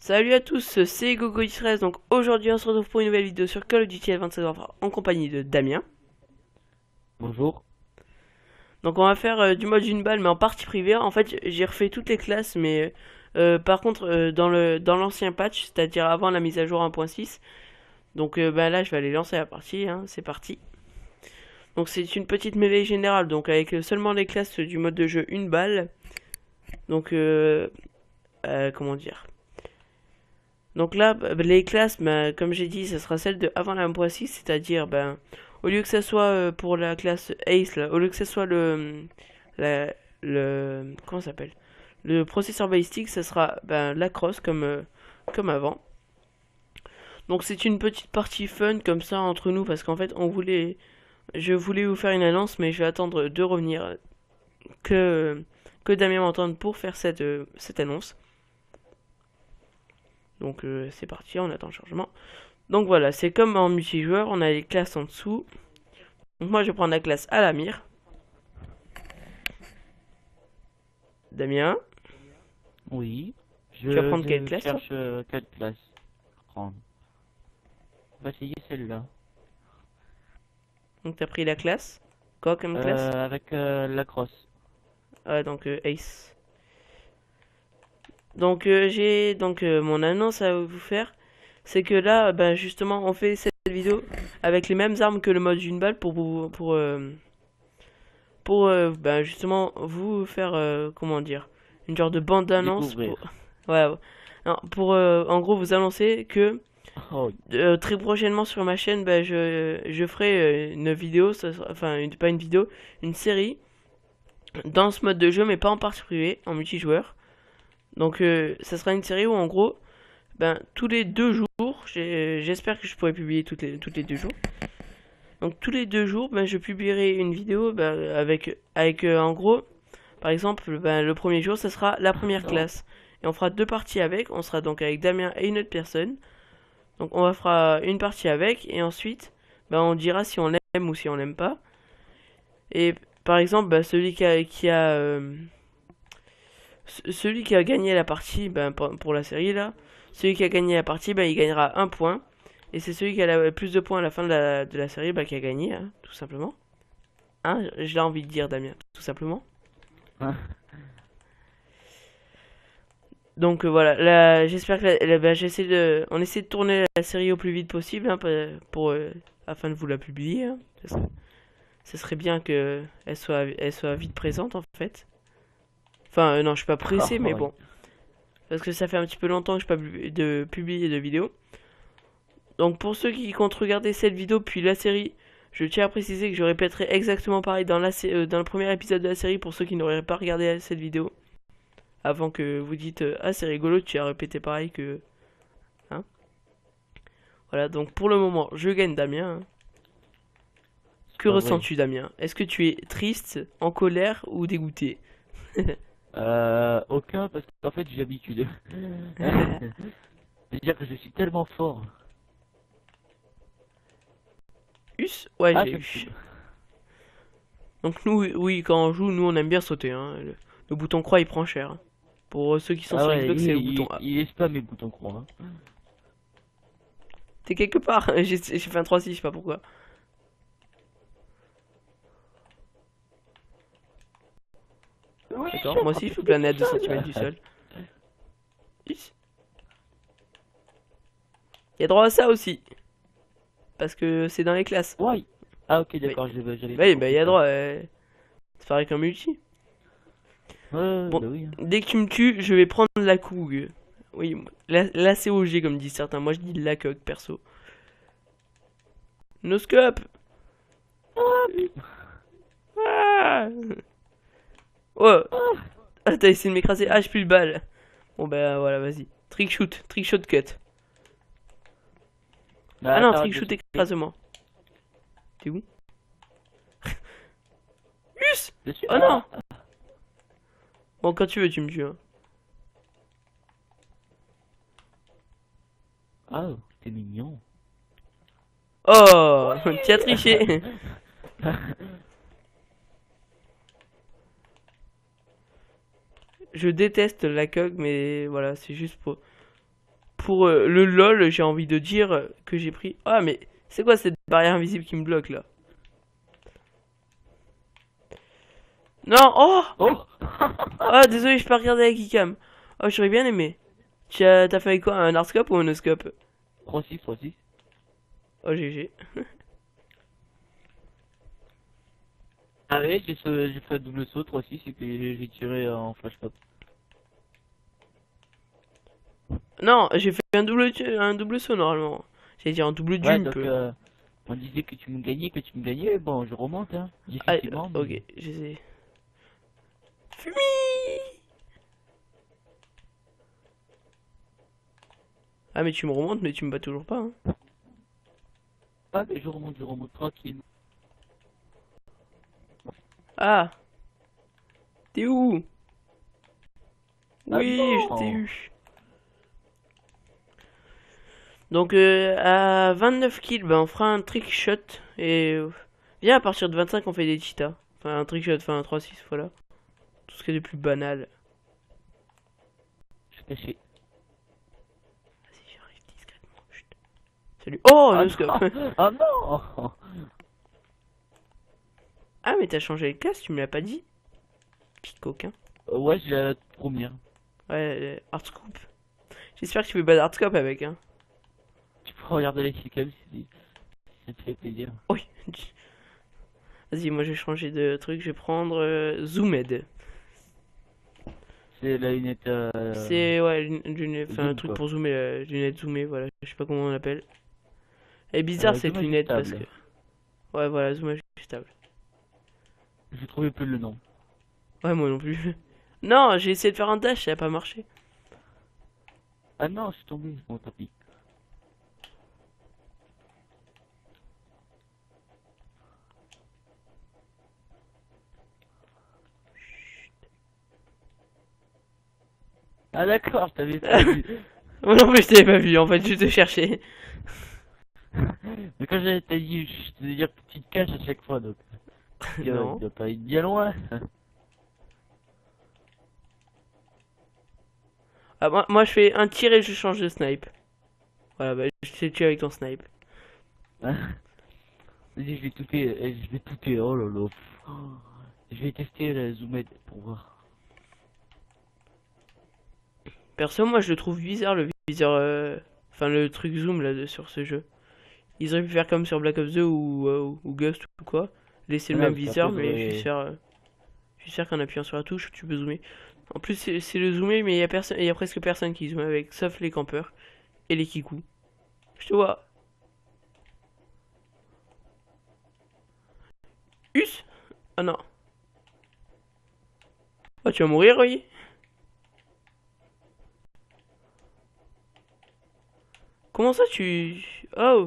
Salut à tous, c'est GoGoX13. Donc aujourd'hui on se retrouve pour une nouvelle vidéo sur Call of Duty Advanced Warfare en compagnie de Damien. Bonjour. Donc on va faire du mode une balle mais en partie privée. En fait j'ai refait toutes les classes mais par contre dans l'ancien patch, c'est-à-dire avant la mise à jour 1.6. Donc bah, là je vais aller lancer la partie, hein. C'est parti. Donc c'est une petite mêlée générale, donc avec seulement les classes du mode de jeu une balle. Donc comment dire. Donc là, les classes, ben, comme j'ai dit, ce sera celle de avant la 1.6, c'est-à-dire, ben, au lieu que ça soit pour la classe Ace, là, au lieu que ça soit la, comment ça s'appelle? Le processeur balistique, ça sera ben, la crosse comme avant. Donc c'est une petite partie fun comme ça entre nous parce qu'en fait je voulais vous faire une annonce, mais je vais attendre de revenir que que Damien m'entende pour faire cette annonce. Donc c'est parti, on attend le chargement. Donc voilà, c'est comme en multijoueur, on a les classes en dessous. Donc moi je vais prendre la classe à la mire. Damien, Oui. tu vas prendre quelle Je classe toi? cherche quelle classe prendre. On va essayer celle-là. Donc t'as pris la classe. Quoi comme classe? Avec la crosse. Ah donc Ace. Donc j'ai donc mon annonce à vous faire. C'est que là, ben justement, on fait cette vidéo avec les mêmes armes que le mode d'une balle pour ben, justement vous faire comment dire une genre de bande d'annonce Découvrir. pour ouais, ouais. Non, pour en gros vous annoncer que Oh, très prochainement sur ma chaîne, ben, je ferai une vidéo, enfin pas une vidéo, une série dans ce mode de jeu mais pas en partie privée, en multijoueur. Donc ça sera une série où en gros, ben tous les 2 jours, j'espère que je pourrai publier toutes les 2 jours. Donc tous les 2 jours, ben, je publierai une vidéo ben, avec en gros, par exemple, ben, le premier jour, ça sera la première non. classe. Et on fera 2 parties avec. On sera donc avec Damien et une autre personne. Donc on fera une partie avec et ensuite, ben, on dira si on aime ou si on n'aime pas. Et par exemple, ben, celui qui a gagné la partie ben, pour la série là, celui qui a gagné la partie, ben, il gagnera un point. Et c'est celui qui a le plus de points à la fin de la série ben, qui a gagné, hein, tout simplement. Hein, j'ai envie de dire Damien, tout simplement. Donc voilà, là, j'espère que bah, on essaie de tourner la série au plus vite possible hein, pour afin de vous la publier. Hein. Ça serait bien que elle soit vite présente en fait. Enfin non, je suis pas pressé, mais Oh, bon, parce que ça fait un petit peu longtemps que je n'ai pas de publier de vidéo. Donc pour ceux qui comptent regarder cette vidéo puis la série, je tiens à préciser que je répéterai exactement pareil dans le premier épisode de la série pour ceux qui n'auraient pas regardé cette vidéo. Avant que vous dites ah c'est rigolo, tu as répété pareil que hein. Voilà, donc pour le moment, je gagne Damien. Hein. c'est Que pas vrai. ressens-tu Damien? Est-ce que tu es triste, en colère ou dégoûté? Aucun parce qu'en fait j'ai l'habitude. C'est-à-dire que je suis tellement fort. Us? Ouais, Ah, j'ai ça me eu. saoule. Donc nous, oui, quand on joue, nous on aime bien sauter. Hein. Le bouton croix il prend cher. Hein. Pour ceux qui sont Ah sur ouais, Xbox, c'est le bouton A. il est spam mes boutons croix. Hein. T'es quelque part. J'ai fait un 3-6, je sais pas pourquoi. Oui, D'accord, chef, moi aussi je peux profitez planer du à 2 sol. centimètres du sol. Us. Il y a droit à ça aussi. Parce que c'est dans les classes. Ouais. Ah ok, Oui, d'accord, j'avais pas oui bah il compris y a ça. droit. C'est pareil qu'un multi. Bon, Bah oui. Hein. dès que tu me tues, je vais prendre la cougue. Oui, la COG comme disent certains. Moi je dis la coque perso. No scope. Ah oh, Ah, ah, t'as essayé de m'écraser. Ah, j'ai plus de balles. Bon bah voilà, vas-y. Trick shot cut. Ah bah non, t'arrêtes trick de shoot sauter écrasement. T'es où? Us. dessus. Oh non. Ah, Bon, quand tu veux, tu me tues. Hein. ah, c'est mignon. Oh, tu as Oui. triché. Je déteste la coque, mais voilà, c'est juste pour. pour le lol, j'ai envie de dire que j'ai pris... Ah, mais c'est quoi cette barrière invisible qui me bloque, là? Non, oh! Oh. Ah, désolé, je peux pas regarder avec Icam. Oh, j'aurais bien aimé. T'as fait avec quoi? Un artscope ou un oscope? 3-6, 3-6. Oh, GG. Ah oui, j'ai fait un double saut 3-6 et puis j'ai tiré en flashpop. Non, j'ai fait un double saut, normalement. J'allais dire un double Ouais, jump. donc on disait que tu me gagnais, bon je remonte hein, Ah, difficilement, ok, mais... j'essaie. Fumi! Ah, mais tu me remontes, mais tu me bats toujours pas, hein. Ah mais je remonte tranquille. Ah, t'es où? Ah Oui, je t'ai non! eu. Donc, à 29 kills, ben, on fera un trick shot. Et viens, à partir de 25, on fait des cheetahs. Enfin, un trick shot, enfin, un 3-6, voilà. Tout ce qui est de plus banal. Je suis caché. Vas-y, j'arrive discrètement. Chut. Salut. Oh, Ah no scope. non! Ah non! Ah, mais t'as changé de classe, tu me l'as pas dit. Petit coquin. Ouais, j'ai la première. Ouais, hardscope. J'espère que tu fais pas d'hardscope avec, hein. Tu peux regarder les cycles si ça te fait plaisir. Oui. Vas-y, moi je vais changer de truc, je vais prendre Zoomed. C'est la lunette C'est ouais, enfin un zoom truc quoi. pour zoomer, lunette zoomée, voilà, je sais pas comment on l'appelle. Elle est bizarre Zoom cette lunette parce que ajustable. ouais, voilà, zoom ajustable. Je trouvais plus le nom. Ouais, moi non plus. Non, j'ai essayé de faire un dash, ça a pas marché. Ah non, je suis tombé, bon tant pis. Ah d'accord, je t'avais pas vu. Moi non plus, je t'avais pas vu, en fait, je te cherchais. Mais quand j'avais t'as dit, je te dire que tu te caches à chaque fois, donc il Non. doit pas être bien loin. Ah, moi je fais un tir et je change de snipe. Voilà, bah je t'ai tué avec ton snipe. Vas-y, je vais touter, oh là là. Je vais tester la zoomette pour voir. Perso, moi je le trouve bizarre le viseur, enfin le truc zoom là sur ce jeu. Ils auraient pu faire comme sur Black Ops 2 ou Ghost ou quoi. Laisser le Voilà, même parce qu'après viseur, mais juste faire qu'en appuyant sur la touche, tu peux zoomer. En plus, c'est le zoomer, mais il y a presque personne qui zoome avec, sauf les campeurs et les kikous. Je te vois. Us? Ah non. Oh, tu vas mourir, oui? Comment ça, tu... Oh.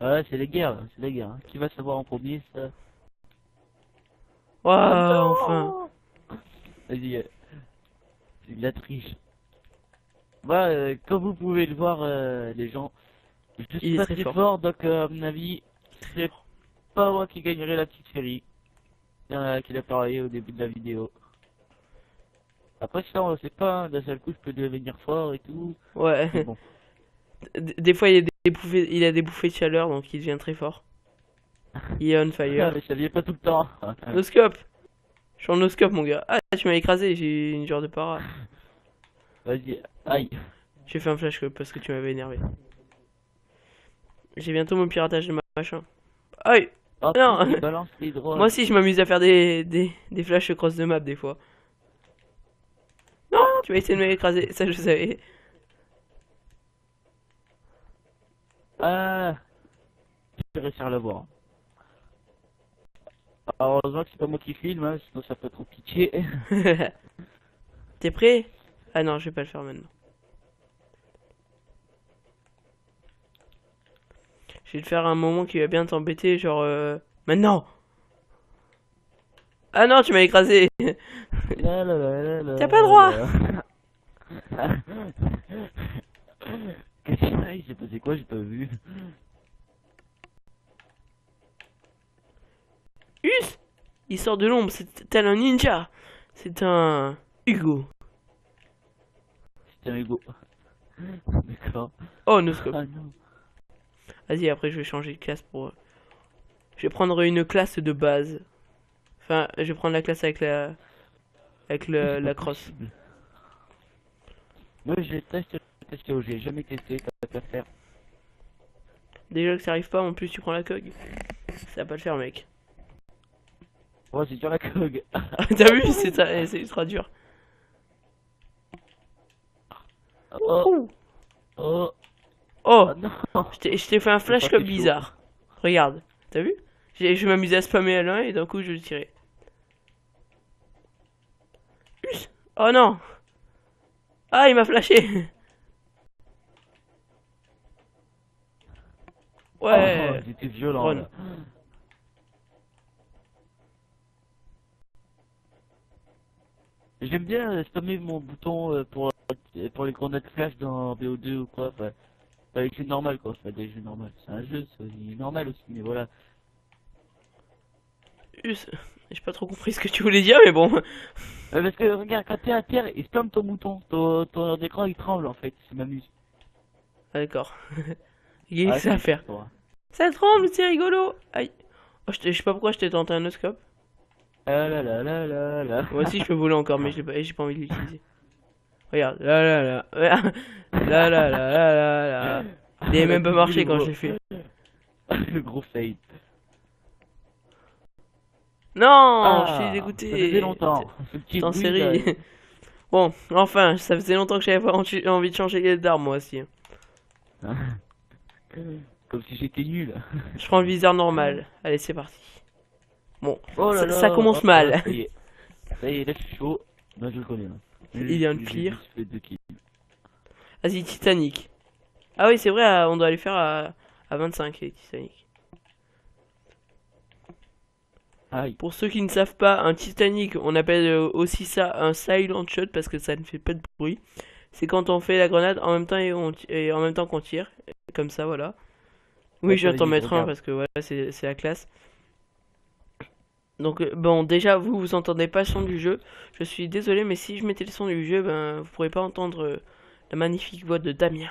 Ouais, c'est les guerres, c'est les guerres. Qui va savoir en premier ça? Ah Waouh, enfin. non! Vas-y, c'est de la triche. Bah, comme vous pouvez le voir, les gens, je suis Il est pas très très fort. fort, donc à mon avis, Très c'est fort. pas moi qui gagnerai la petite série. Qu'il a parlé au début de la vidéo. Après ça, on sait pas, hein, d'un seul coup, je peux devenir fort et tout. Mais Ouais. bon. Des fois, il a des bouffées de chaleur, donc il devient très fort. Il est on Ah, fire. mais ça vient pas tout le temps. No scope. Je suis en no scope, mon gars. Ah, tu m'as écrasé, j'ai une genre de para. Vas-y, Bon, aïe. j'ai fait un flash scope parce que tu m'avais énervé. J'ai bientôt mon piratage de machin. Aïe! Oh Non! putain, il balance les Moi drones. aussi, je m'amuse à faire des flashs cross de map des fois. Non! Tu vas essayer de m'écraser, ça je savais. Ah, je vais réussir à l'avoir. Alors, heureusement que c'est pas moi qui filme, hein, sinon ça peut trop pitié. T'es prêt? Ah non, je vais pas le faire maintenant. Je vais le faire à un moment qui va bien t'embêter, genre maintenant! Ah non, tu m'as écrasé! La la la la T'as pas le la droit! la. Qu'est-ce qu'il s'est passé quoi? J'ai pas vu. Us! Il sort de l'ombre, c'est tel un ninja! C'est un Hugo. C'est un Hugo. D'accord. Oh, noscope. Ah non. Vas-y, après je vais changer de classe pour... Je vais prendre une classe de base. Enfin, je vais prendre la classe avec la... Avec C'est pas la crosse. possible. Moi j'ai testé, j'ai jamais testé, t'as qu'à faire. Déjà que ça arrive pas, en plus tu prends la cog. Ça va pas le faire, mec. Oh, c'est dur la cog. T'as vu, c'est ultra dur. Oh, Ouh. oh, Oh, oh non. je t'ai fait un C'est flash pas comme fait chaud. bizarre. Regarde, t'as vu? Je m'amusais à spammer à l'un et d'un coup je le tirais. Oh non! Ah, il m'a flashé! Oh, Ouais, c'était violent run. là. J'aime bien spammer mon bouton pour les grenades flash dans BO2 ou quoi. Enfin, avec les jeux normal quoi. Enfin, des jeux normaux. C'est un jeu, c'est normal aussi, mais voilà. J'ai pas trop compris ce que tu voulais dire, mais bon. Parce que regarde, quand t'es à terre, il spamme ton bouton. Ton écran il tremble en fait. Ça m'amuse. Ah, d'accord. Qu'est-ce que Ah ça si, à faire? toi. Ça tremble, c'est rigolo! Aïe. Oh, je sais pas pourquoi je t'ai tenté un noscope. Ah là là là là là. Moi aussi je peux voler encore, mais j'ai pas envie de l'utiliser. Regarde, là là là. Là là là là là là. Il avait même pas Tu marché le quand je gros, l'ai fait. le gros fail. Non, je t'ai Ah, ça faisait dégoûté. longtemps. Ce petit C'est en bruit là. série. Bon, enfin, ça faisait longtemps que j'avais pas envie de changer d'arme moi aussi. Comme si j'étais nul. Je prends le viseur normal. Allez, c'est parti. Bon, Oh là ça là, commence hop là, mal. ça y est, là je suis chaud. Ben je le connais. Là. Il y a un J'ai clear. juste fait 2 kills. Vas-y, Titanic. Ah oui, c'est vrai, on doit aller faire à 25 les Titanic. Aïe. Pour ceux qui ne savent pas, un Titanic, on appelle aussi ça un silent shot parce que ça ne fait pas de bruit. C'est quand on fait la grenade en même temps et en même temps qu'on tire. Comme ça, voilà. Oui, je Attends, viens de t'en vas-y, je mettre un regarde. parce que voilà, c'est la classe. Donc bon, déjà vous entendez pas le son du jeu. Je suis désolé, mais si je mettais le son du jeu, ben vous pourrez pas entendre la magnifique voix de Damien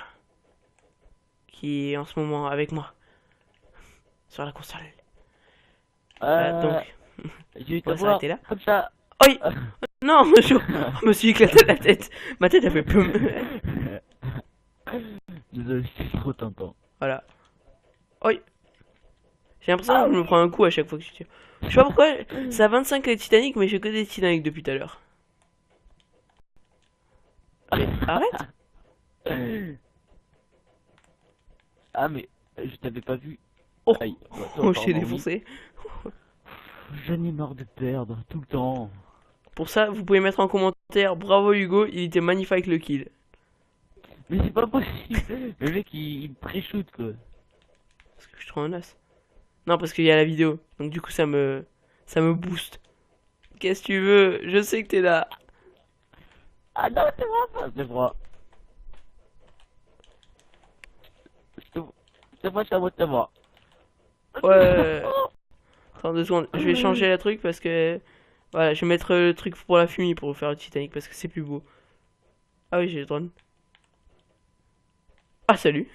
qui est en ce moment avec moi sur la console. Voilà, Euh, donc je vais on va t'avoir s'arrêter là. comme ça. Oi, non, je me suis éclaté la tête. Ma tête a fait poum. Désolé, c'est trop tentant. Voilà. Oi, j'ai l'impression que je me prends un coup à chaque fois que je tire. Je sais pas pourquoi, c'est à 25 les Titanic, mais j'ai que des Titanic depuis tout à l'heure. Mais arrête. Ah mais je t'avais pas vu. Oh, Aïe. Bah, toi, oh, je t'ai apparemment, oui. défoncé. J'en ai marre de perdre tout le temps. Pour ça, vous pouvez mettre en commentaire bravo Hugo, il était magnifique le kill. Mais c'est pas possible. Le mec il me pré-shoot quoi. Parce que je suis trop un as. Non, parce qu'il y a la vidéo. Donc du coup, ça me booste. Qu'est-ce que tu veux? Je sais que t'es là. Ah non, c'est moi ça, c'est moi. C'est moi, c'est moi, c'est moi. Ouais. Attends 2 secondes. Je vais changer la truc parce que... Voilà, je vais mettre le truc pour la fumée pour faire le Titanic parce que c'est plus beau. Ah oui, j'ai le drone. Ah, salut.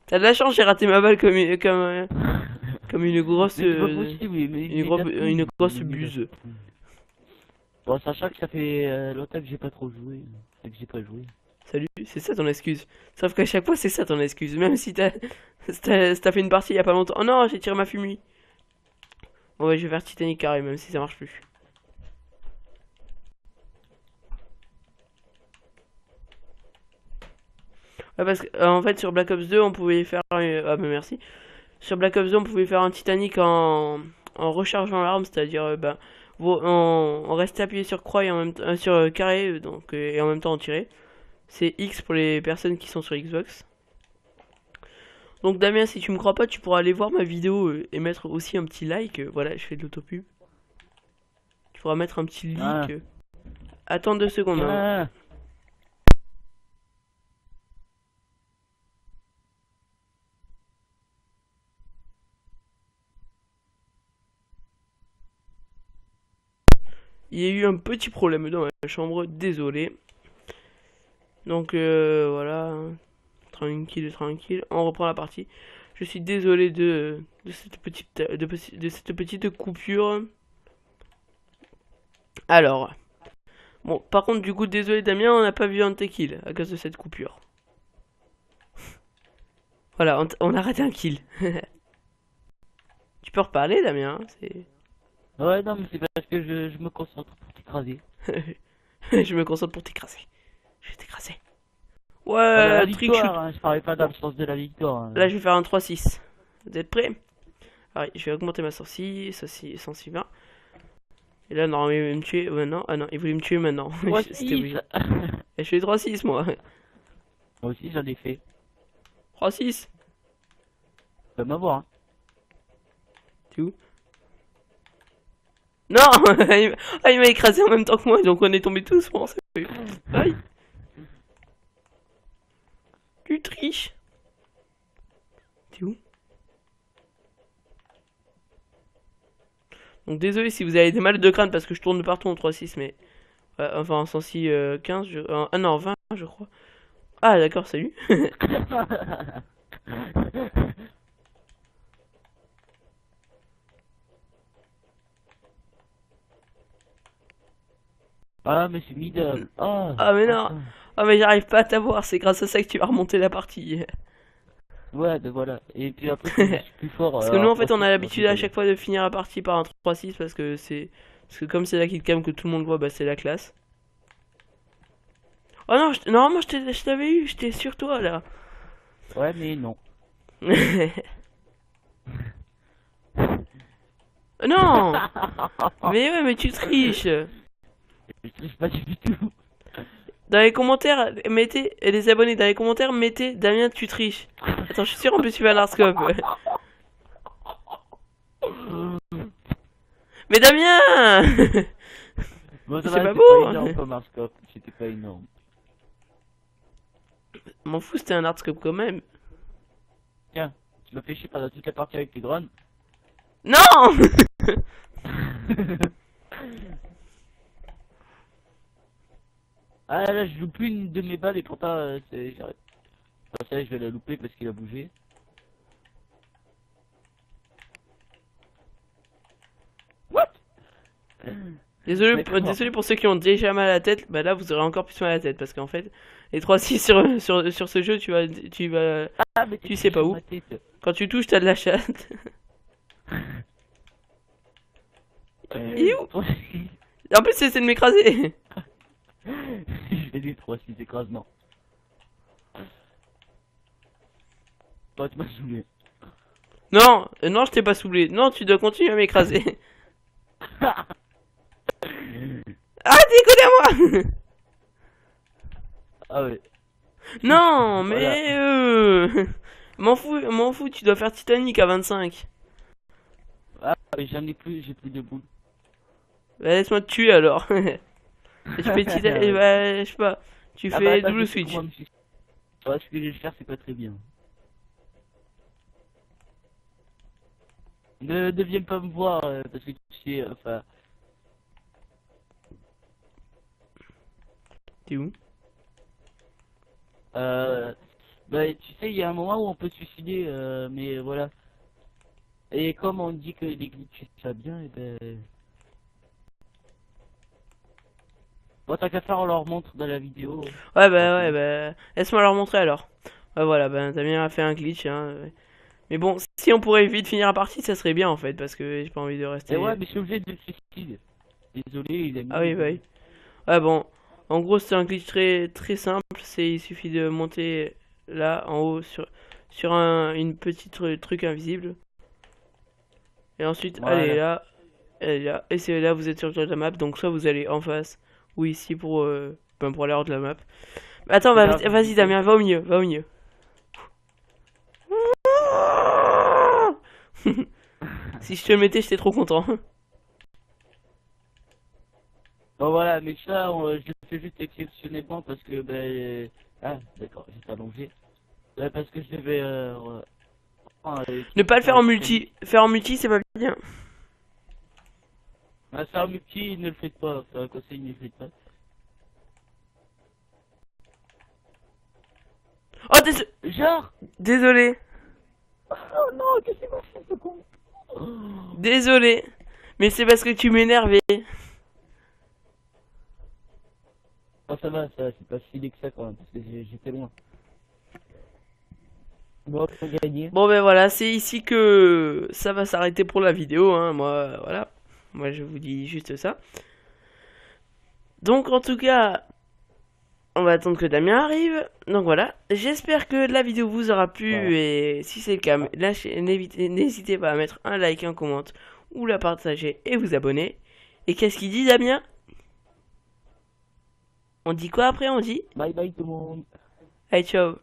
T'as de la chance, j'ai raté ma balle comme une grosse... Mais c'est pas possible, une grosse buse. Bon, sachant que ça fait longtemps que j'ai pas trop joué. C'est que j'ai pas joué. Salut, c'est ça ton excuse. Sauf qu'à chaque fois, c'est ça ton excuse. Même si t'as fait une partie il y a pas longtemps. Oh non, j'ai tiré ma fumée. Bon, ouais, je vais faire Titanic carré, même si ça marche plus. Ouais, parce que, en fait, sur Black Ops 2, on pouvait faire. Ah, mais merci. Sur Black Ops 2, on pouvait faire un Titanic en rechargeant l'arme, c'est-à-dire, on restait appuyé sur croix et en même temps, sur carré, donc, et en même temps on tirait. C'est X pour les personnes qui sont sur Xbox. Donc Damien, si tu me crois pas, tu pourras aller voir ma vidéo et mettre aussi un petit like. Voilà, je fais de l'autopub. Tu pourras mettre un petit Ah, like. Attends 2 secondes, hein. ah. il y a eu un petit problème dans ma chambre, désolé. Donc voilà, tranquille, tranquille, on reprend la partie. Je suis désolé de cette petite coupure. Alors, bon, par contre, du coup, désolé Damien, on n'a pas vu un kill à cause de cette coupure. Voilà, on a raté un kill. Tu peux reparler, Damien, hein, c'est... Ouais, non, mais c'est parce que je me concentre pour t'écraser. Je me concentre pour t'écraser. Je vais t'écraser. Ah, la Ouais, trick shoot. victoire, hein, je parlais pas dans le sens de la victoire. Là, Hein. je vais faire un 3-6. Vous êtes prêts? Allez, je vais augmenter ma sortie, sensi 20. Et là, normalement, il voulait me tuer maintenant. Ah non, il voulait me tuer maintenant. C'était 3-6. obligé. Et je fais 3-6, moi. Moi aussi, j'en ai fait. 3-6. Tu vas m'avoir, hein. T'es où? Non. Il m'a écrasé en même temps que moi, donc on est tombés tous. Bon, aïe. Tu triches. T'es où? Donc désolé si vous avez des mal de crâne parce que je tourne partout en 3-6, mais... enfin en sensi 15, ah non, 20 je crois. Ah d'accord, salut. Ah, mais c'est midable. Ah, Ah mais non. enfin. Ah mais j'arrive pas à t'avoir, c'est grâce à ça que tu vas remonter la partie. Ouais, ben voilà. Et puis après, comme je suis plus fort, Parce que nous en alors fait on 3-6, a moi, l'habitude à désolé. chaque fois de finir la partie par un 3-6 parce que c'est... Parce que comme c'est la killcam que tout le monde voit, bah c'est la classe. Oh non, normalement je t'avais eu, j'étais sur toi là. Ouais, mais non. Non. Mais ouais, mais tu triches. Je triche pas du tout. Dans les commentaires, mettez, et les abonnés, dans les commentaires, mettez Damien, tu triches. Attends, je suis sûr en plus tu vas à l'arscope. Mais Damien. Bon, ça C'est va, pas c'était pas beau. énorme comme un scope. C'était pas énorme. M'en fous, c'était un hardscope quand même. Tiens, tu m'as fait chier pendant toute la partie avec tes drones. Non. Ah là, je loupe plus une de mes balles et pourtant, j'arrête. Ah, ça, je vais la louper parce qu'il a bougé. What? D'accord. Désolé pour ceux qui ont déjà mal à la tête, bah là vous aurez encore plus mal à la tête parce qu'en fait, les 3-6 sur ce jeu, Ah, mais t'es tu sais touché pas sur où. ma tête. Quand tu touches, t'as de la chatte. Il est où? En plus, c'est de m'écraser. Je vais des 3-6 écrasements. Toi, tu m'as saoulé. Non, non, je t'ai pas saoulé. Non, tu dois continuer à m'écraser. Ah, déconne à moi. Ah ouais. Non, Voilà. mais m'en fous, tu dois faire Titanic à 25. Ah, mais j'en ai plus, j'ai plus de boules. Bah, laisse-moi te tuer alors. Tu fais Titanic, bah, je sais pas. Tu Ah bah fais attends, double je sais switch. comment me suicider. Ouais, ce que je vais faire, c'est pas très bien. Ne viens pas me voir, parce que tu sais, enfin... T'es où? Bah, tu sais, il y a un moment où on peut se suicider, mais voilà. Et comme on dit que les glitches, ça bien, et ben... Bon, tant qu'à faire, on leur montre dans la vidéo. Ouais, Tranquille. bah, laisse-moi leur montrer alors. Bah voilà, bah, Damien a fait un glitch, hein. Mais bon, si on pourrait vite finir la partie, ça serait bien en fait, parce que j'ai pas envie de Et rester. ouais, mais je suis obligé de me suicider. Désolé, les Ah amis. oui, bah oui. Ouais, bon, en gros, c'est un glitch très simple. Il suffit de monter là, en haut, sur une petite truc invisible. Et ensuite, Voilà. allez là. Et c'est là, vous êtes sur la map. Donc, soit vous allez en face, ou ici pour aller hors de la map. Mais attends, Et là, vous vas-y, visez. Damien, va au milieu, va au milieu. Si je te le mettais, j'étais trop content. Bon voilà, mais ça, je le fais juste exceptionnellement parce que, ben... Ah, d'accord, j'étais allongé. Ouais, parce que je devais... Ne pas le faire faire en Titanic. multi. Faire en multi, c'est pas bien. Ma soeur petit, ne le faites pas. C'est un conseil, ne le faites pas. Oh, Genre. désolé. Oh non, qu'est-ce que c'est fait ce con? Désolé. Mais c'est parce que tu m'énervais. Oh, ça va, ça, c'est pas si laid que ça quand même, parce que j'étais loin. Bon, on a gagné. Bon ben voilà, c'est ici que ça va s'arrêter pour la vidéo, hein. Moi, voilà. Moi je vous dis juste ça. Donc en tout cas, on va attendre que Damien arrive. Donc voilà, j'espère que la vidéo vous aura Voilà. plu et si c'est le cas, n'hésitez pas à mettre un like, un comment ou la partager et vous abonner. Et qu'est-ce qu'il dit Damien? On dit quoi après? On dit Bye bye tout le monde. allez ciao.